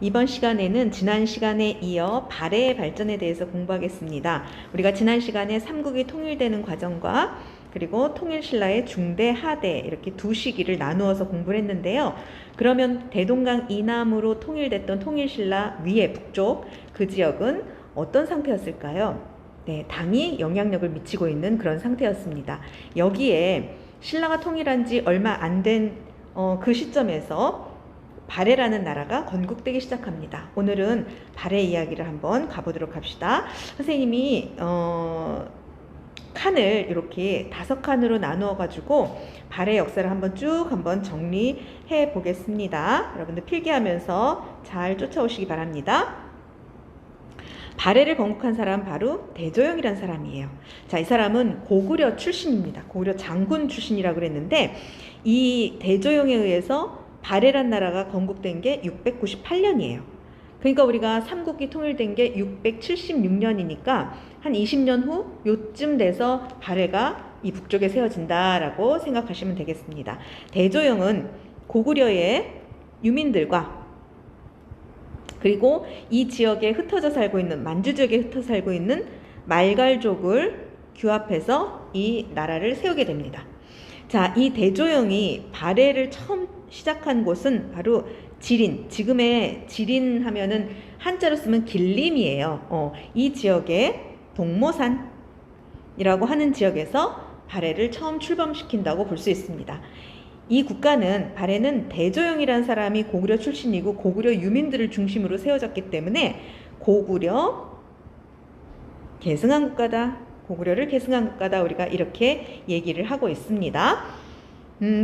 이번 시간에는 지난 시간에 이어 발해의 발전에 대해서 공부하겠습니다. 우리가 지난 시간에 삼국이 통일되는 과정과 그리고 통일신라의 중대, 하대 이렇게 두 시기를 나누어서 공부를 했는데요. 그러면 대동강 이남으로 통일됐던 통일신라 위에 북쪽 그 지역은 어떤 상태였을까요? 네, 당이 영향력을 미치고 있는 그런 상태였습니다. 여기에 신라가 통일한 지 얼마 안 된 그 시점에서 발해라는 나라가 건국되기 시작합니다. 오늘은 발해 이야기를 한번 가보도록 합시다. 선생님이 칸을 이렇게 5칸으로 나누어 가지고 발해 역사를 한번 정리해 보겠습니다. 여러분들 필기하면서 잘 쫓아오시기 바랍니다. 발해를 건국한 사람은 바로 대조영이라는 사람이에요. 자, 이 사람은 고구려 출신입니다. 고구려 장군 출신이라고 그랬는데 이 대조영에 의해서 발해란 나라가 건국된 게 698년이에요. 그러니까 우리가 삼국이 통일된 게 676년이니까 한 20년 후 요쯤 돼서 발해가 이 북쪽에 세워진다라고 생각하시면 되겠습니다. 대조영은 고구려의 유민들과 그리고 이 지역에 흩어져 살고 있는 만주 지역에 흩어져 살고 있는 말갈족을 규합해서 이 나라를 세우게 됩니다. 자, 이 대조영이 발해를 처음 시작한 곳은 바로 지린, 지금의 지린 하면은 한자로 쓰면 길림이에요. 이 지역의 동모산이라고 하는 지역에서 발해를 처음 출범시킨다고 볼 수 있습니다. 이 국가는 발해는 대조영이라는 사람이 고구려 출신이고 고구려 유민들을 중심으로 세워졌기 때문에 고구려 계승한 국가다, 고구려를 계승한 국가다, 우리가 이렇게 얘기를 하고 있습니다.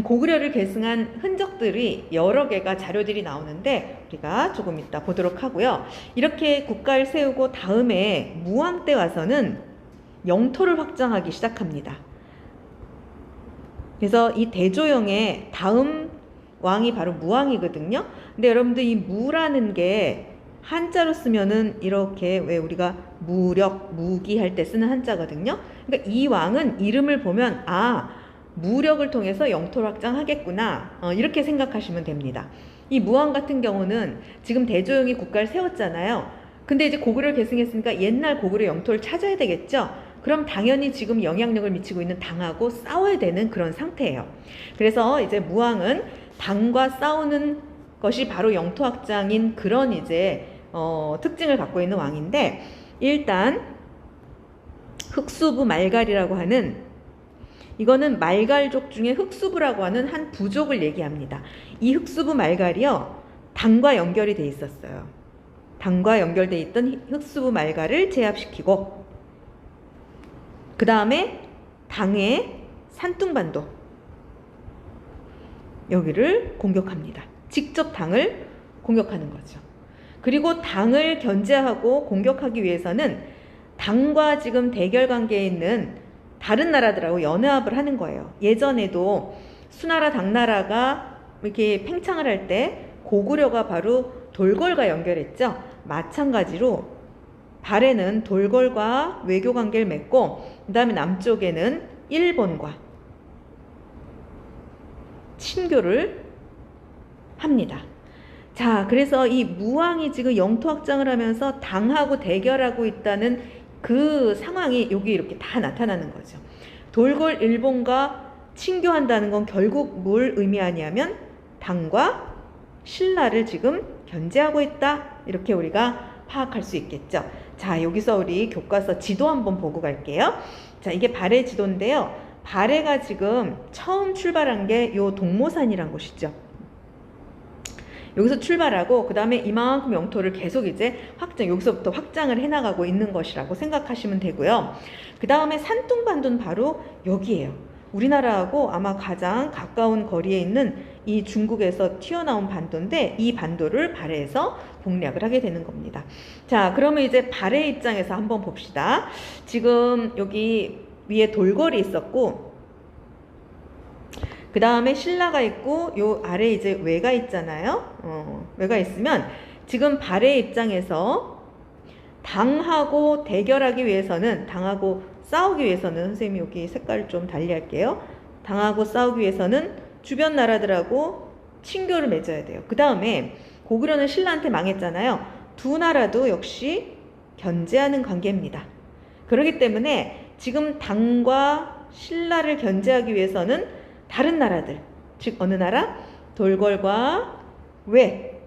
고구려를 계승한 흔적들이 여러 개가 자료들이 나오는데 우리가 조금 이따 보도록 하고요. 이렇게 국가를 세우고 다음에 무왕 때 와서는 영토를 확장하기 시작합니다. 그래서 이 대조영의 다음 왕이 바로 무왕이거든요. 근데 여러분들 이 무라는 게 한자로 쓰면은 이렇게 왜 우리가 무력, 무기 할 때 쓰는 한자거든요. 그러니까 이 왕은 이름을 보면 무력을 통해서 영토를 확장하겠구나, 이렇게 생각하시면 됩니다. 이 무왕 같은 경우는 지금 대조영이 국가를 세웠잖아요. 근데 이제 고구려를 계승했으니까 옛날 고구려 영토를 찾아야 되겠죠. 그럼 당연히 지금 영향력을 미치고 있는 당하고 싸워야 되는 그런 상태예요. 그래서 이제 무왕은 당과 싸우는 것이 바로 영토 확장인 그런 이제 특징을 갖고 있는 왕인데, 일단 흑수부 말갈이라고 하는, 이거는 말갈족 중에 흑수부라고 하는 한 부족을 얘기합니다. 이 흑수부 말갈이요, 당과 연결이 돼 있었어요. 당과 연결돼 있던 흑수부 말갈을 제압시키고, 그 다음에 당의 산둥반도, 여기를 공격합니다. 직접 당을 공격하는 거죠. 그리고 당을 견제하고 공격하기 위해서는 당과 지금 대결 관계에 있는 다른 나라들하고 연합을 하는 거예요. 예전에도 수나라, 당나라가 이렇게 팽창을 할 때 고구려가 바로 돌궐과 연결했죠. 마찬가지로 발해는 돌궐과 외교 관계를 맺고, 그 다음에 남쪽에는 일본과 친교를 합니다. 자, 그래서 이 무왕이 지금 영토 확장을 하면서 당하고 대결하고 있다는 그 상황이 여기 이렇게 다 나타나는 거죠. 돌궐 일본과 친교한다는 건 결국 뭘 의미하냐면 당과 신라를 지금 견제하고 있다, 이렇게 우리가 파악할 수 있겠죠. 자, 여기서 우리 교과서 지도 한번 보고 갈게요. 자, 이게 발해 지도인데요. 발해가 지금 처음 출발한 게 요 동모산이란 곳이죠. 여기서 출발하고 그 다음에 이만큼 영토를 계속 이제 여기서부터 확장을 해나가고 있는 것이라고 생각하시면 되고요. 그 다음에 산둥반도는 바로 여기에요. 우리나라하고 아마 가장 가까운 거리에 있는 이 중국에서 튀어나온 반도인데, 이 반도를 발해에서 공략을 하게 되는 겁니다. 자, 그러면 이제 발해 입장에서 한번 봅시다. 지금 여기 위에 돌궐이 있었고, 그 다음에 신라가 있고, 요 아래 이제 외가 있잖아요. 외가 있으면 지금 발해 입장에서 당하고 대결하기 위해서는, 당하고 싸우기 위해서는, 선생님이 여기 색깔을 좀 달리 할게요. 당하고 싸우기 위해서는 주변 나라들하고 친교를 맺어야 돼요. 그 다음에 고구려는 신라한테 망했잖아요. 두 나라도 역시 견제하는 관계입니다. 그렇기 때문에 지금 당과 신라를 견제하기 위해서는 다른 나라들, 즉 어느 나라? 돌궐과 외,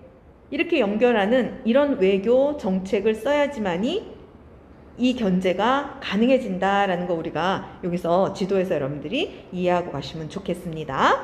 이렇게 연결하는 이런 외교 정책을 써야지만이 이 견제가 가능해진다라는 거 우리가 여기서 지도에서 여러분들이 이해하고 가시면 좋겠습니다.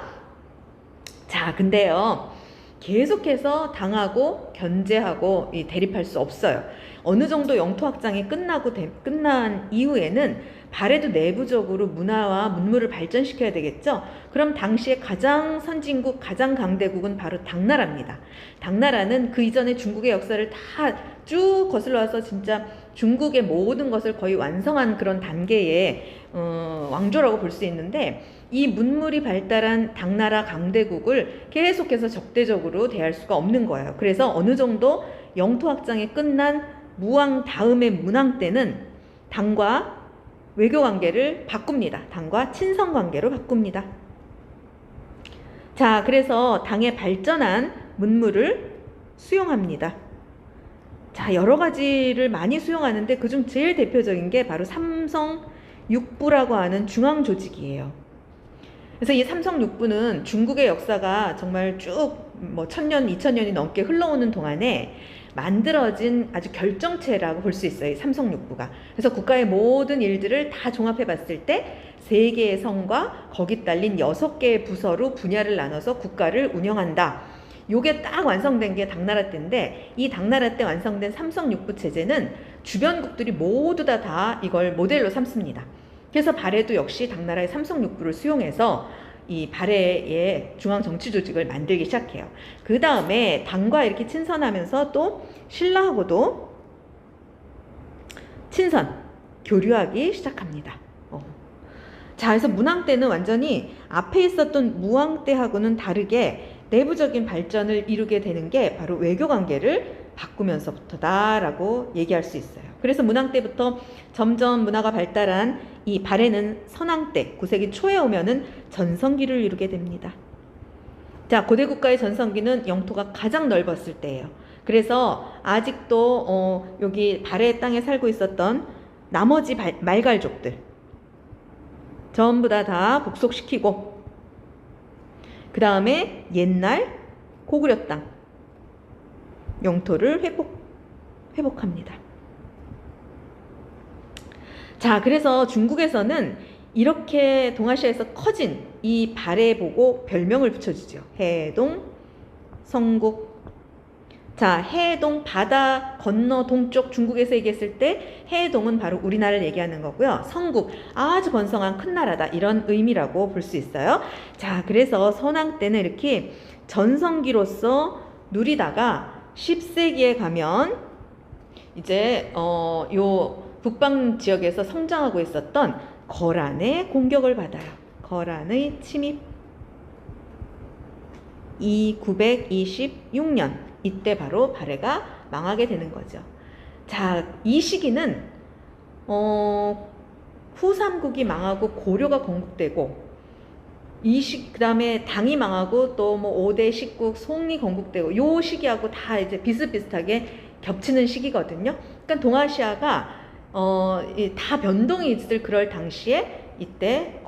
자, 근데요, 계속해서 당하고 견제하고 대립할 수 없어요. 어느 정도 영토 확장이 끝난 이후에는 발해도 내부적으로 문화와 문물을 발전시켜야 되겠죠. 그럼 당시에 가장 선진국, 가장 강대국은 바로 당나라입니다. 당나라는 그 이전에 중국의 역사를 다 쭉 거슬러 와서 진짜 중국의 모든 것을 거의 완성한 그런 단계의 왕조라고 볼 수 있는데, 이 문물이 발달한 당나라 강대국을 계속해서 적대적으로 대할 수가 없는 거예요. 그래서 어느 정도 영토 확장이 끝난 무왕 다음의 문왕 때는 당과 외교 관계를 바꿉니다. 당과 친선 관계로 바꿉니다. 자, 그래서 당의 발전한 문물을 수용합니다. 자, 여러 가지를 많이 수용하는데 그중 제일 대표적인 게 바로 삼성육부라고 하는 중앙 조직이에요. 그래서 이 삼성육부는 중국의 역사가 정말 쭉 1000년, 2000년이 넘게 흘러오는 동안에 만들어진 아주 결정체라고 볼 수 있어요. 이 삼성육부가. 그래서 국가의 모든 일들을 다 종합해 봤을 때 3개의 성과 거기 딸린 6개의 부서로 분야를 나눠서 국가를 운영한다. 요게 딱 완성된 게 당나라 때인데, 이 당나라 때 완성된 삼성육부 체제는 주변국들이 모두 다 이걸 모델로 삼습니다. 그래서 발해도 역시 당나라의 삼성육부를 수용해서 이 발해의 중앙정치조직을 만들기 시작해요. 그 다음에 당과 이렇게 친선하면서 또 신라하고도 친선, 교류하기 시작합니다. 자, 그래서 문왕 때는 완전히 앞에 있었던 무왕 때하고는 다르게 내부적인 발전을 이루게 되는 게 바로 외교관계를 바꾸면서부터다라고 얘기할 수 있어요. 그래서 문왕 때부터 점점 문화가 발달한 이 발해는 선왕 때 9세기 초에 오면은 전성기를 이루게 됩니다. 자, 고대 국가의 전성기는 영토가 가장 넓었을 때예요. 그래서 아직도 여기 발해 땅에 살고 있었던 나머지 말갈족들 전부 다 복속시키고, 그 다음에 옛날 고구려 땅 영토를 회복합니다. 자, 그래서 중국에서는 이렇게 동아시아에서 커진 이 발해 보고 별명을 붙여주죠. 해동, 성국. 자, 해동, 바다 건너 동쪽 중국에서 얘기했을 때 해동은 바로 우리나라를 얘기하는 거고요. 성국, 아주 번성한 큰 나라다, 이런 의미라고 볼 수 있어요. 자, 그래서 선왕 때는 이렇게 전성기로서 누리다가 10세기에 가면 이제 요 북방 지역에서 성장하고 있었던 거란의 공격을 받아요. 거란의 침입. 926년 이때 바로 발해가 망하게 되는 거죠. 자, 이 시기는 후삼국이 망하고 고려가 건국되고, 그 다음에 당이 망하고 또 5대 식국 송이 건국되고, 요 시기하고 다 이제 비슷비슷하게 겹치는 시기거든요. 그러니까 동아시아가 다 변동이 있을 그럴 당시에 이때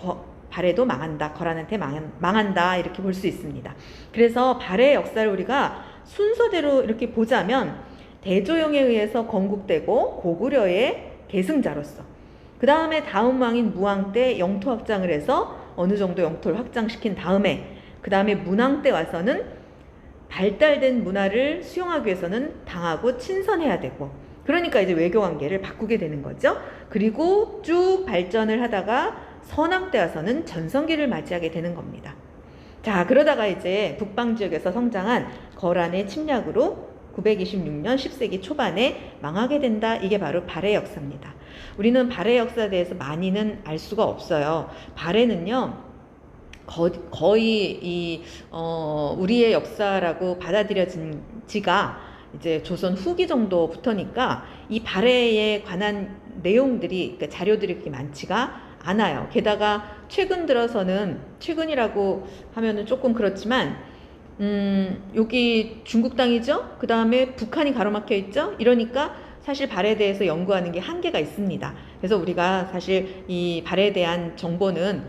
발해도 망한다, 거란한테 망한다, 이렇게 볼 수 있습니다. 그래서 발해의 역사를 우리가 순서대로 이렇게 보자면 대조영에 의해서 건국되고 고구려의 계승자로서, 그 다음에 다음 왕인 무왕 때 영토 확장을 해서 어느 정도 영토를 확장시킨 다음에, 그 다음에 문왕 때 와서는 발달된 문화를 수용하기 위해서는 당하고 친선해야 되고, 그러니까 이제 외교관계를 바꾸게 되는 거죠. 그리고 쭉 발전을 하다가 선왕 때 와서는 전성기를 맞이하게 되는 겁니다. 자, 그러다가 이제 북방 지역에서 성장한 거란의 침략으로 926년 10세기 초반에 망하게 된다. 이게 바로 발해 역사입니다. 우리는 발해 역사에 대해서 많이는 알 수가 없어요. 발해는요, 거의 우리의 역사라고 받아들여진 지가 이제 조선 후기 정도부터니까 이 발해에 관한 내용들이, 그러니까 자료들이 그렇게 많지가 않아요. 게다가 최근 들어서는, 최근이라고 하면은 조금 그렇지만 여기 중국 땅이죠? 그 다음에 북한이 가로막혀 있죠? 이러니까 사실 발에 대해서 연구하는 게 한계가 있습니다. 그래서 우리가 사실 이 발에 대한 정보는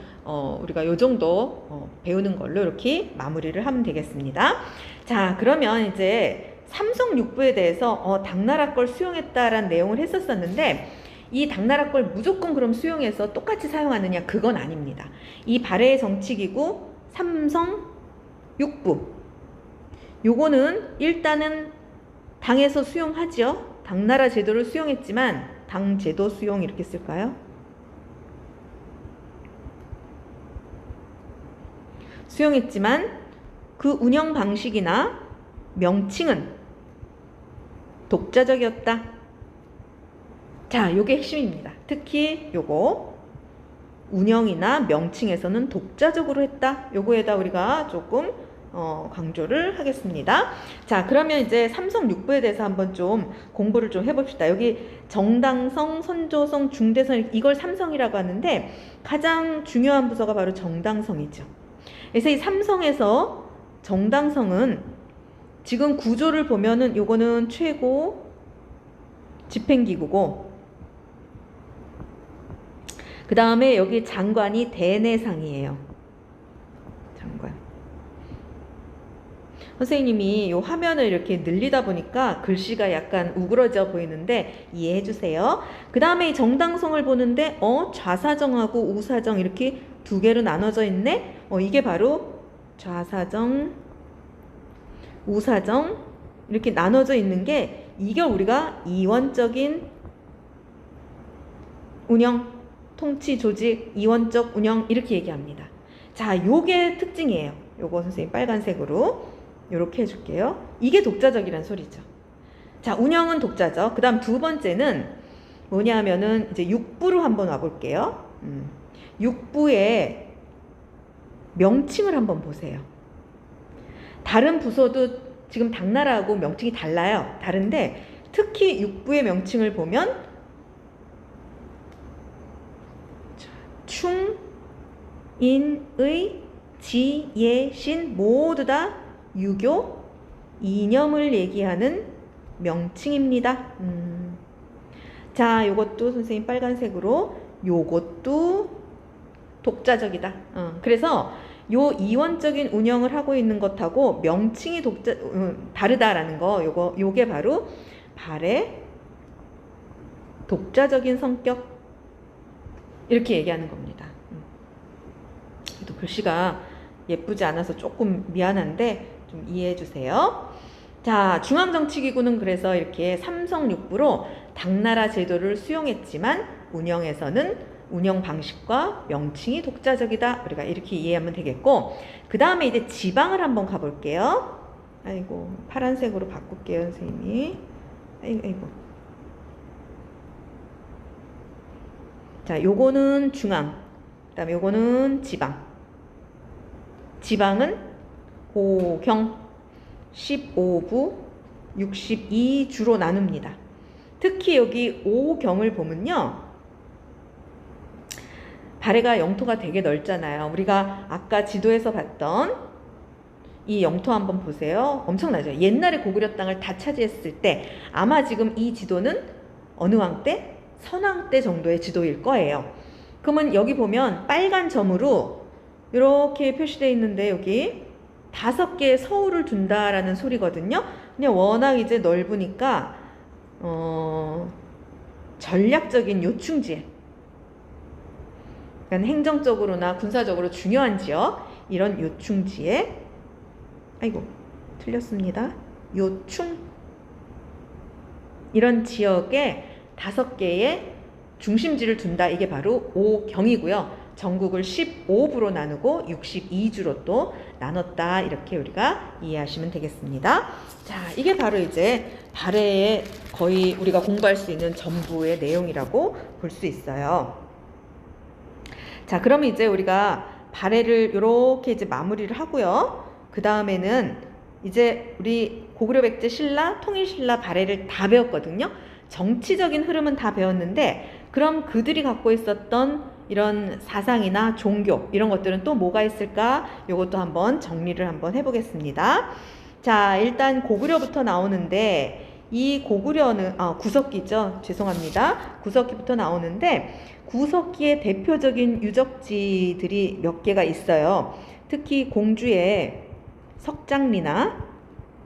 우리가 요 정도 배우는 걸로 이렇게 마무리를 하면 되겠습니다. 자, 그러면 이제 삼성 6부에 대해서 당나라 걸 수용했다라는 내용을 했었었는데 이 당나라 걸 무조건 그럼 수용해서 똑같이 사용하느냐? 그건 아닙니다. 이 발해의 정치기구 삼성 6부 요거는 일단은 당에서 수용하죠. 당나라 제도를 수용했지만 당 제도 수용 이렇게 쓸까요? 수용했지만 그 운영 방식이나 명칭은 독자적이었다. 자, 요게 핵심입니다. 특히 요거 운영이나 명칭에서는 독자적으로 했다. 요거에다 우리가 조금 강조를 하겠습니다. 자, 그러면 이제 삼성 6부에 대해서 한번 좀 공부를 좀 해봅시다. 여기 정당성, 선조성, 중대성 이걸 삼성이라고 하는데 가장 중요한 부서가 바로 정당성이죠. 그래서 이 삼성에서 정당성은 지금 구조를 보면은 요거는 최고 집행기구고 그 다음에 여기 장관이 대내상이에요. 장관. 선생님이 이 화면을 이렇게 늘리다 보니까 글씨가 약간 우그러져 보이는데 이해해 주세요. 그 다음에 이 정당성을 보는데 좌사정하고 우사정 이렇게 두 개로 나눠져 있네. 이게 바로 좌사정, 우사정 이렇게 나눠져 있는 게 이걸 우리가 이원적인 운영, 통치 조직, 이원적 운영 이렇게 얘기합니다. 자, 요게 특징이에요. 요거 선생님 빨간색으로 이렇게 해줄게요. 이게 독자적이란 소리죠. 자, 운영은 독자적. 그 다음 두 번째는 뭐냐면은 이제 6부로 한번 와볼게요. 6부의 명칭을 한번 보세요. 다른 부서도 지금 당나라하고 명칭이 달라요. 다른데 특히 6부의 명칭을 보면 충, 인, 의, 지, 예, 신 모두 다 유교, 이념을 얘기하는 명칭입니다. 자, 요것도 선생님 빨간색으로 요것도 독자적이다. 그래서 요 이원적인 운영을 하고 있는 것하고 명칭이 다르다라는 거 요게 바로 발의 독자적인 성격 이렇게 얘기하는 겁니다. 또 글씨가 예쁘지 않아서 조금 미안한데 좀 이해해 주세요. 자, 중앙정치기구는 그래서 이렇게 삼성 6부로 당나라 제도를 수용했지만 운영에서는 운영 방식과 명칭이 독자적이다. 우리가 이렇게 이해하면 되겠고 그 다음에 이제 지방을 한번 가볼게요. 아이고 파란색으로 바꿀게요 선생님이. 아이고. 자, 요거는 중앙, 그 다음에 요거는 지방. 지방은 고경 15부 62주로 나눕니다. 특히 여기 5경을 보면요. 발해가 영토가 되게 넓잖아요. 우리가 아까 지도에서 봤던 이 영토 한번 보세요. 엄청나죠? 옛날에 고구려 땅을 다 차지했을 때 아마 지금 이 지도는 어느 왕 때? 선왕 때 정도의 지도일 거예요. 그러면 여기 보면 빨간 점으로 이렇게 표시되어 있는데 여기 5개의 서울을 둔다라는 소리거든요. 그냥 워낙 이제 넓으니까 전략적인 요충지에 그러니까 행정적으로나 군사적으로 중요한 지역 이런 요충지에 아이고 틀렸습니다. 요충 이런 지역에 5개의 중심지를 둔다. 이게 바로 5경이고요. 전국을 15부로 나누고 62주로 또 나눴다. 이렇게 우리가 이해하시면 되겠습니다. 자, 이게 바로 이제 발해의 거의 우리가 공부할 수 있는 전부의 내용이라고 볼 수 있어요. 자, 그러면 이제 우리가 발해를 이렇게 이제 마무리를 하고요. 그 다음에는 이제 우리 고구려 백제 신라, 통일 신라 발해를 다 배웠거든요. 정치적인 흐름은 다 배웠는데 그럼 그들이 갖고 있었던 이런 사상이나 종교 이런 것들은 또 뭐가 있을까? 이것도 한번 정리를 한번 해보겠습니다. 자, 일단 고구려부터 나오는데 이 고구려는 구석기죠. 죄송합니다. 구석기부터 나오는데 구석기의 대표적인 유적지들이 몇 개가 있어요. 특히 공주의 석장리나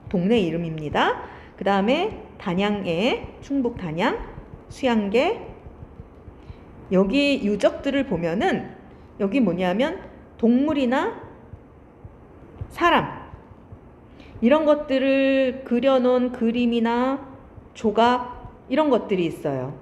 동네 이름입니다. 그 다음에 단양에 충북 단양, 수양계 여기 유적들을 보면은 여기 뭐냐면 동물이나 사람 이런 것들을 그려놓은 그림이나 조각 이런 것들이 있어요.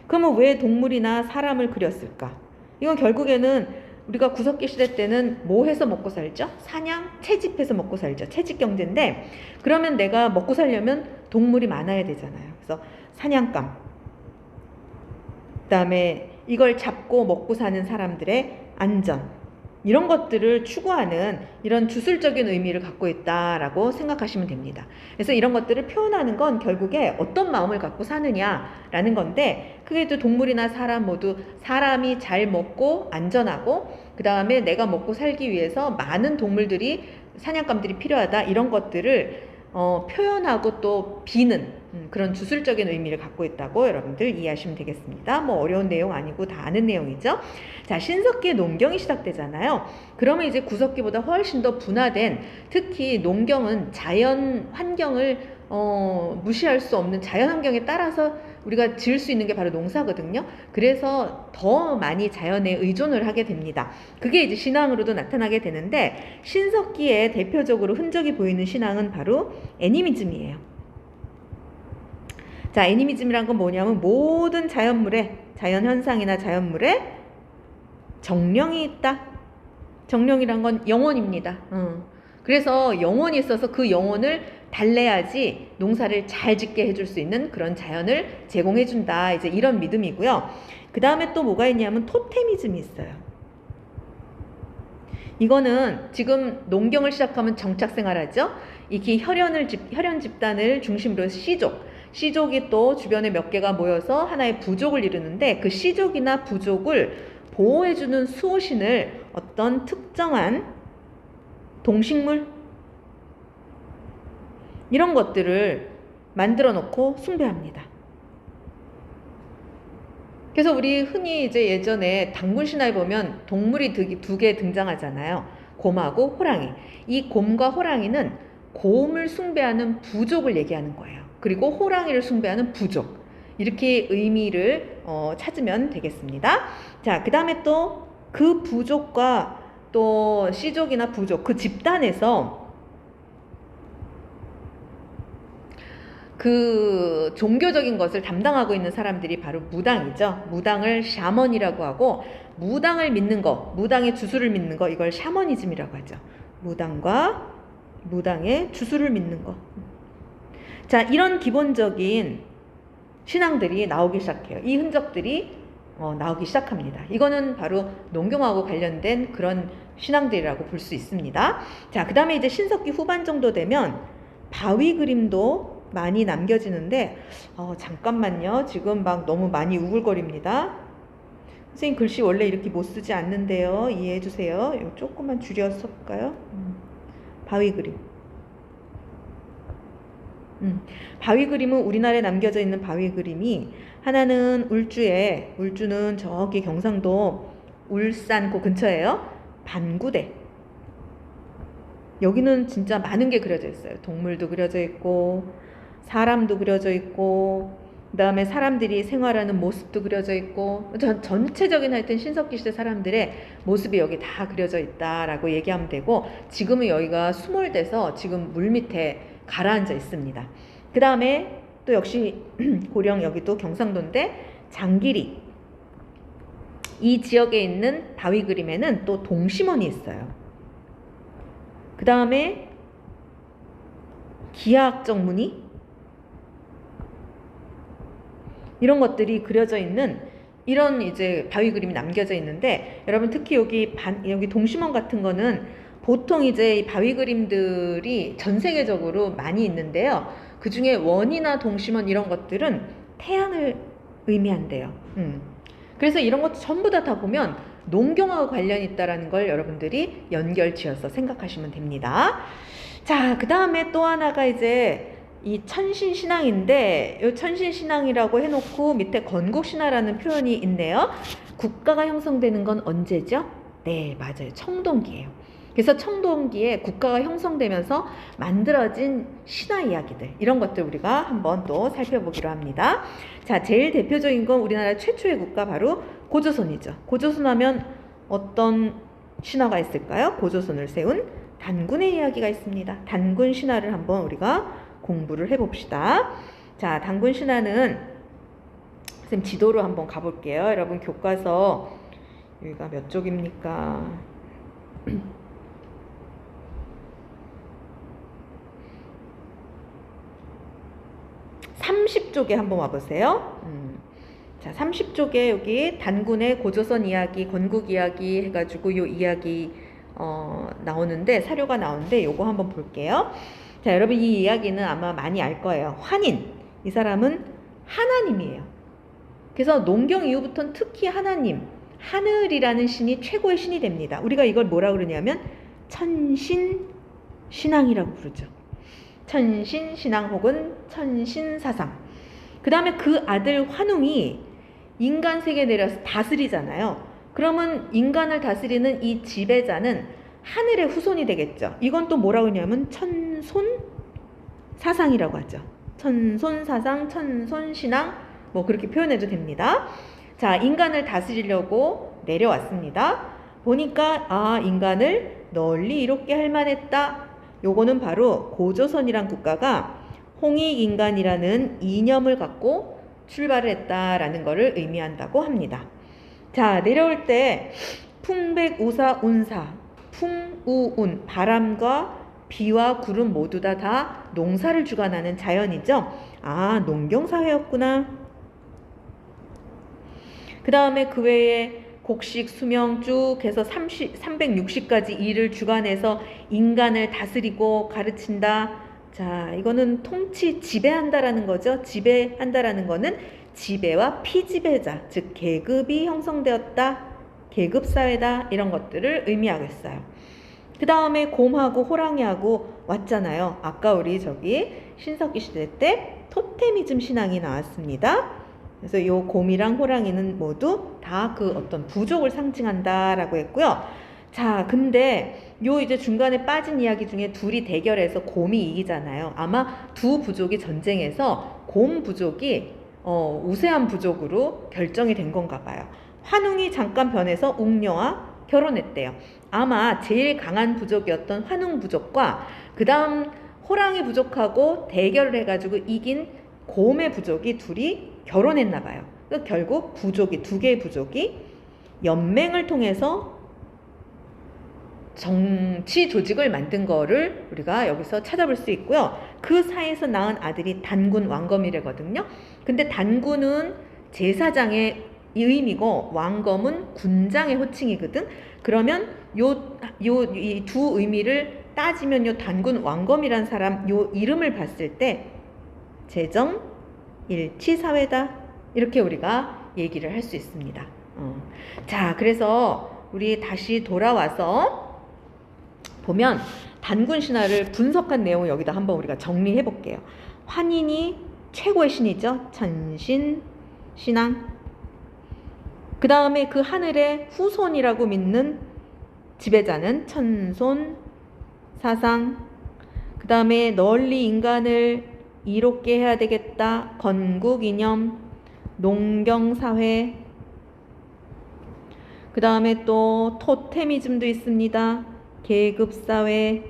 그러면 왜 동물이나 사람을 그렸을까? 이건 결국에는 우리가 구석기 시대 때는 뭐 해서 먹고 살죠? 사냥, 채집해서 먹고 살죠. 채집 경제인데 그러면 내가 먹고 살려면 동물이 많아야 되잖아요. 그래서 사냥감, 그 다음에 이걸 잡고 먹고 사는 사람들의 안전 이런 것들을 추구하는 이런 주술적인 의미를 갖고 있다라고 생각하시면 됩니다. 그래서 이런 것들을 표현하는 건 결국에 어떤 마음을 갖고 사느냐라는 건데 그게 또 동물이나 사람 모두 사람이 잘 먹고 안전하고 그 다음에 내가 먹고 살기 위해서 많은 동물들이 사냥감들이 필요하다 이런 것들을 표현하고 또 비는 그런 주술적인 의미를 갖고 있다고 여러분들 이해하시면 되겠습니다. 뭐 어려운 내용 아니고 다 아는 내용이죠. 자, 신석기에 농경이 시작되잖아요. 그러면 이제 구석기보다 훨씬 더 분화된 특히 농경은 자연 환경을 무시할 수 없는 자연 환경에 따라서 우리가 지을 수 있는 게 바로 농사거든요. 그래서 더 많이 자연에 의존을 하게 됩니다. 그게 이제 신앙으로도 나타나게 되는데 신석기에 대표적으로 흔적이 보이는 신앙은 바로 애니미즘이에요. 자, 애니미즘이란 건 뭐냐면 모든 자연물에 자연 현상이나 자연물에 정령이 있다. 정령이란 건 영혼입니다. 그래서 영혼이 있어서 그 영혼을 달래야지 농사를 잘 짓게 해줄 수 있는 그런 자연을 제공해준다. 이제 이런 믿음이고요. 그 다음에 또 뭐가 있냐면 토테미즘이 있어요. 이거는 지금 농경을 시작하면 정착생활하죠. 이게 혈연 집단을 중심으로 시족이 또 주변에 몇 개가 모여서 하나의 부족을 이루는데 그 시족이나 부족을 보호해주는 수호신을 어떤 특정한 동식물 이런 것들을 만들어 놓고 숭배합니다. 그래서 우리 흔히 이제 예전에 단군 신화에 보면 동물이 두 개 등장하잖아요. 곰하고 호랑이. 이 곰과 호랑이는 곰을 숭배하는 부족을 얘기하는 거예요. 그리고 호랑이를 숭배하는 부족. 이렇게 의미를 찾으면 되겠습니다. 자, 그 다음에 또 그 부족과 또 씨족이나 부족, 그 집단에서 그 종교적인 것을 담당하고 있는 사람들이 바로 무당이죠. 무당을 샤먼이라고 하고 무당을 믿는 거, 무당의 주술을 믿는 거 이걸 샤머니즘이라고 하죠. 무당과 무당의 주술을 믿는 거. 자, 이런 기본적인 신앙들이 나오기 시작해요. 이 흔적들이 나오기 시작합니다. 이거는 바로 농경하고 관련된 그런 신앙들이라고 볼 수 있습니다. 자, 그 다음에 이제 신석기 후반 정도 되면 바위 그림도 많이 남겨지는데 잠깐만요. 지금 막 너무 많이 우글거립니다. 선생님 글씨 원래 이렇게 못 쓰지 않는데요. 이해해 주세요. 이거 조금만 줄여서 볼까요? 바위 그림. 바위 그림은 우리나라에 남겨져 있는 바위 그림이 하나는 울주는 저기 경상도 울산 그 근처에요. 반구대. 여기는 진짜 많은 게 그려져 있어요. 동물도 그려져 있고 사람도 그려져 있고 그 다음에 사람들이 생활하는 모습도 그려져 있고 전체적인 하여튼 신석기 시대 사람들의 모습이 여기 다 그려져 있다라고 얘기하면 되고 지금은 여기가 수몰돼서 지금 물 밑에 가라앉아 있습니다. 그 다음에 또 역시 고령 여기도 경상도인데 장기리 이 지역에 있는 바위 그림에는 또 동심원이 있어요. 그 다음에 기하학적 무늬 이런 것들이 그려져 있는 이런 이제 바위 그림이 남겨져 있는데 여러분 특히 여기 동심원 같은 거는 보통 이제 바위 그림들이 전 세계적으로 많이 있는데요. 그 중에 원이나 동심원 이런 것들은 태양을 의미한대요. 그래서 이런 것도 전부 다 보면 농경하고 관련이 있다는 걸 여러분들이 연결지어서 생각하시면 됩니다. 자, 그 다음에 또 하나가 이제 이 천신신앙인데, 이 천신신앙이라고 해놓고 밑에 건국신화라는 표현이 있네요. 국가가 형성되는 건 언제죠? 네, 맞아요. 청동기예요. 그래서 청동기에 국가가 형성되면서 만들어진 신화 이야기들, 이런 것들 우리가 한번 또 살펴보기로 합니다. 자, 제일 대표적인 건 우리나라 최초의 국가 바로 고조선이죠. 고조선 하면 어떤 신화가 있을까요? 고조선을 세운 단군의 이야기가 있습니다. 단군 신화를 한번 우리가 공부를 해봅시다. 자, 단군 신화는 선생님 지도로 한번 가볼게요. 여러분 교과서 여기가 몇 쪽입니까? 30쪽에 한번 와보세요. 자, 30쪽에 여기 단군의 고조선 이야기, 건국 이야기 해가지고 요 이야기 나오는데, 사료가 나오는데 요거 한번 볼게요. 자, 여러분 이 이야기는 아마 많이 알 거예요. 환인, 이 사람은 하나님이에요. 그래서 농경 이후부터는 특히 하나님, 하늘이라는 신이 최고의 신이 됩니다. 우리가 이걸 뭐라 그러냐면 천신신앙이라고 부르죠. 천신신앙 혹은 천신사상. 그 다음에 그 아들 환웅이 인간 세계에 내려서 다스리잖아요. 그러면 인간을 다스리는 이 지배자는 하늘의 후손이 되겠죠. 이건 또 뭐라고 하냐면 천손사상이라고 하죠. 천손사상, 천손신앙, 뭐 그렇게 표현해도 됩니다. 자, 인간을 다스리려고 내려왔습니다. 보니까 인간을 널리 이롭게 할 만했다. 요거는 바로 고조선이란 국가가 홍익인간이라는 이념을 갖고 출발을 했다라는 것을 의미한다고 합니다. 자, 내려올 때 풍백우사운사, 풍우운, 바람과 비와 구름 모두 다 농사를 주관하는 자연이죠. 아, 농경사회였구나. 그 다음에 그 외에 곡식, 수명 쭉 해서 360까지 일을 주관해서 인간을 다스리고 가르친다. 자, 이거는 통치, 지배한다라는 거죠. 지배한다라는 거는 지배와 피지배자, 즉 계급이 형성되었다, 계급사회다, 이런 것들을 의미하겠어요. 그 다음에 곰하고 호랑이하고 왔잖아요. 아까 우리 저기 신석기 시대 때 토테미즘 신앙이 나왔습니다. 그래서 요 곰이랑 호랑이는 모두 다 그 어떤 부족을 상징한다라고 했고요. 자, 근데 요 이제 중간에 빠진 이야기 중에 둘이 대결해서 곰이 이기잖아요. 아마 두 부족이 전쟁에서 곰 부족이 우세한 부족으로 결정이 된 건가 봐요. 환웅이 잠깐 변해서 웅녀와 결혼했대요. 아마 제일 강한 부족이었던 환웅 부족과 그 다음 호랑이 부족하고 대결을 해가지고 이긴 곰의 부족이 둘이 결혼했나 봐요. 결국 부족이, 두 개의 부족이 연맹을 통해서 정치 조직을 만든 거를 우리가 여기서 찾아볼 수 있고요. 그 사이에서 낳은 아들이 단군 왕검이래거든요. 근데 단군은 제사장의 의미고 왕검은 군장의 호칭이거든. 그러면 이 두 의미를 따지면 요 단군 왕검이란 사람 요 이름을 봤을 때 재정 일치사회다, 이렇게 우리가 얘기를 할 수 있습니다. 자, 그래서 우리 다시 돌아와서 보면 단군 신화를 분석한 내용을 여기다 한번 우리가 정리해 볼게요. 환인이 최고의 신이죠. 천신 신앙. 그 다음에 그 하늘의 후손이라고 믿는 지배자는 천손 사상. 그 다음에 널리 인간을 이롭게 해야 되겠다, 건국 이념, 농경사회. 그 다음에 또 토테미즘도 있습니다. 계급사회,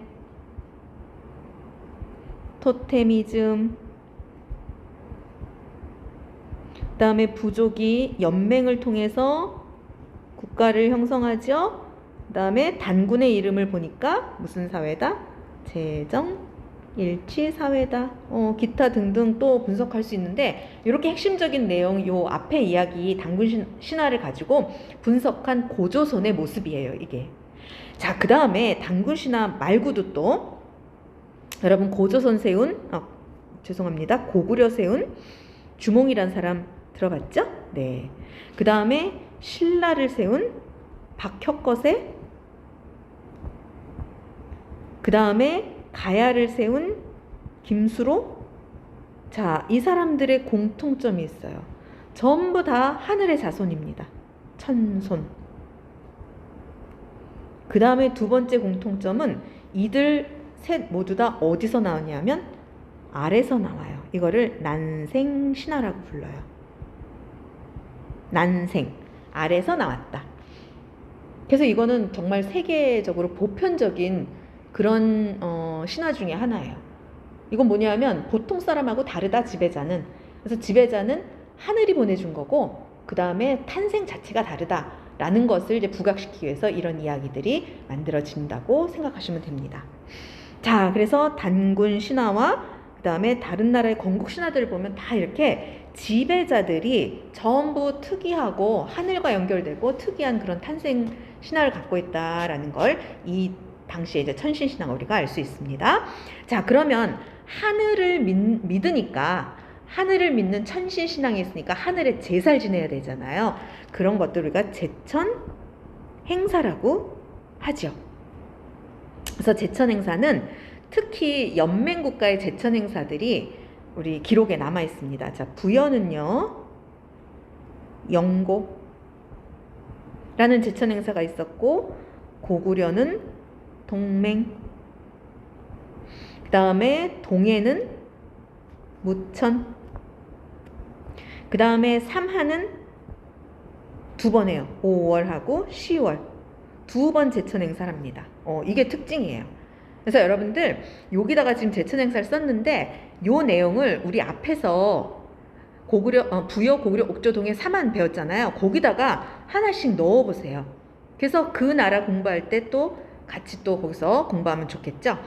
토테미즘. 그 다음에 부족이 연맹을 통해서 국가를 형성하죠. 그 다음에 단군의 이름을 보니까 무슨 사회다? 재정 일치사회다. 기타 등등 또 분석할 수 있는데, 이렇게 핵심적인 내용, 요 앞에 이야기 단군 신화를 가지고 분석한 고조선의 모습이에요, 이게. 자, 그 다음에 단군 신화 말고도 또 여러분 고조선 세운, 죄송합니다, 고구려 세운 주몽이란 사람 들어봤죠? 네. 그 다음에 신라를 세운 박혁거세, 그 다음에 가야를 세운 김수로. 자, 이 사람들의 공통점이 있어요. 전부 다 하늘의 자손입니다. 천손. 그 다음에 두 번째 공통점은 이들 셋 모두 다 어디서 나왔냐면 알에서 나와요. 이거를 난생신화라고 불러요. 난생, 알에서 나왔다. 그래서 이거는 정말 세계적으로 보편적인 그런 신화 중에 하나예요. 이건 뭐냐면 보통 사람하고 다르다, 지배자는. 그래서 지배자는 하늘이 보내준 거고 그 다음에 탄생 자체가 다르다라는 것을 이제 부각시키기 위해서 이런 이야기들이 만들어진다고 생각하시면 됩니다. 자, 그래서 단군 신화와 그 다음에 다른 나라의 건국 신화들을 보면 다 이렇게 지배자들이 전부 특이하고 하늘과 연결되고 특이한 그런 탄생 신화를 갖고 있다라는 걸 이 당시에 이제 천신 신화가 우리가 알 수 있습니다. 자, 그러면 하늘을 믿으니까 하늘을 믿는 천신 신앙이 있으니까 하늘에 제사를 지내야 되잖아요. 그런 것들 우리가 제천 행사라고 하죠. 그래서 제천 행사는 특히 연맹국가의 제천 행사들이 우리 기록에 남아 있습니다. 자, 부여는요, 영고라는 제천 행사가 있었고, 고구려는 동맹, 그 다음에 동해는 무천, 그 다음에 삼하는 두 번 해요. 5월하고 10월 두 번 제천 행사를 합니다. 이게 특징이에요. 그래서 여러분들 여기다가 지금 제천 행사를 썼는데 요 내용을 우리 앞에서 고구려 부여, 고구려, 옥조, 동해, 삼한 배웠잖아요. 거기다가 하나씩 넣어보세요. 그래서 그 나라 공부할 때 또 같이 또 거기서 공부하면 좋겠죠.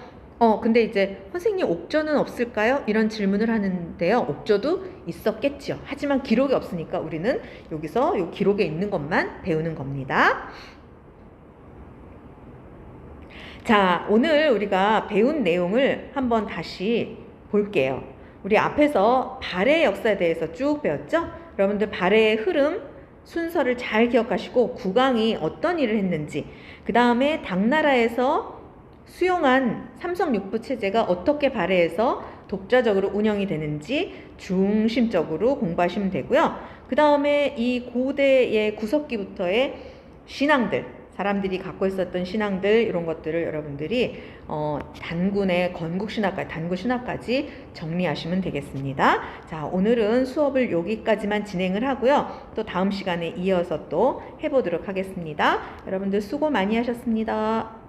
근데 이제 선생님 옥조는 없을까요? 이런 질문을 하는데요. 옥조도 있었겠죠. 하지만 기록이 없으니까 우리는 여기서 요 기록에 있는 것만 배우는 겁니다. 자, 오늘 우리가 배운 내용을 한번 다시 볼게요. 우리 앞에서 발해의 역사에 대해서 쭉 배웠죠? 여러분들 발해의 흐름, 순서를 잘 기억하시고 국왕이 어떤 일을 했는지, 그 다음에 당나라에서 수용한 삼성육부 체제가 어떻게 발해해서 독자적으로 운영이 되는지 중심적으로 공부하시면 되고요. 그 다음에 이 고대의 구석기부터의 신앙들, 사람들이 갖고 있었던 신앙들, 이런 것들을 여러분들이 단군의 건국신화까지, 단군신화까지 정리하시면 되겠습니다. 자, 오늘은 수업을 여기까지만 진행을 하고요. 또 다음 시간에 이어서 또 해보도록 하겠습니다. 여러분들 수고 많이 하셨습니다.